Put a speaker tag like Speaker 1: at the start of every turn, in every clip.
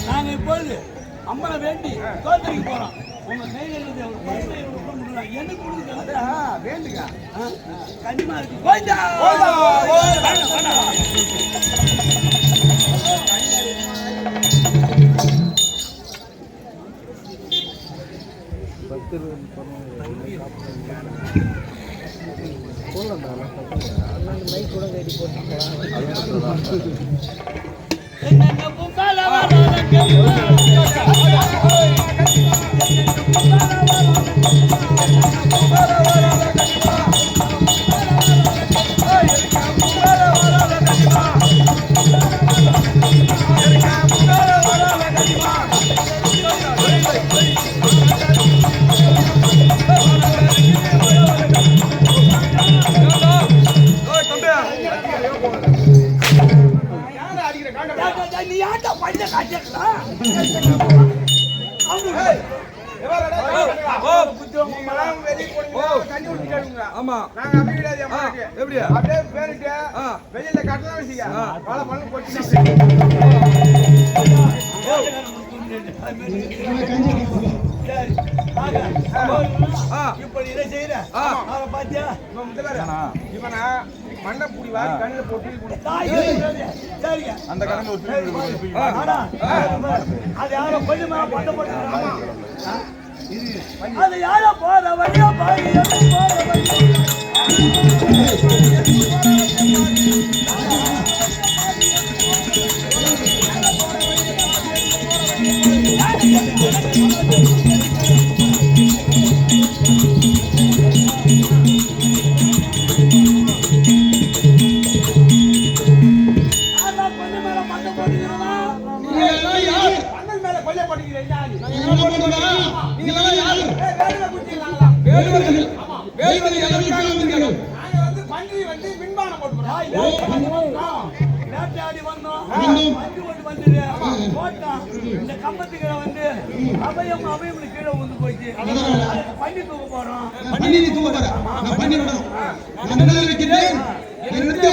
Speaker 1: நாங்க இப்பொழுது அம்மனை வேண்டி தோத்தரிக்கு போறோம். உங்க கையில எனக்கு வேண்டுங்க கண்டிப்பா இருக்கு.
Speaker 2: அந்த கடமை
Speaker 1: அது யாரோ போற வழியா பாரு இந்த கம்பத்துக்கு வந்து அபயம் அபயம் கீழே வந்து போயிட்டு பண்ணி தூக்க போறோம்.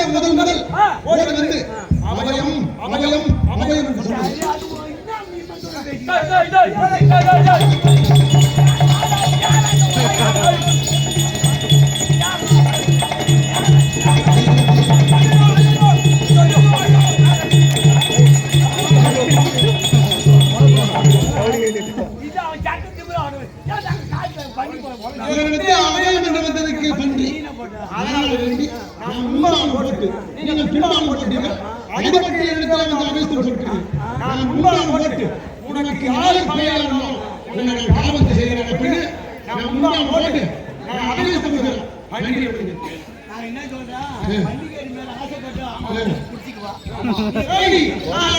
Speaker 2: முதல் முதல் ஓடி வந்து அபயம் அபயம் அபயம் என்று சொல்லுங்க. என்ன சொல்றேன் பண்டிகை மேல ஆசைப்பட்டு குடிச்சுக்குவா. Hey!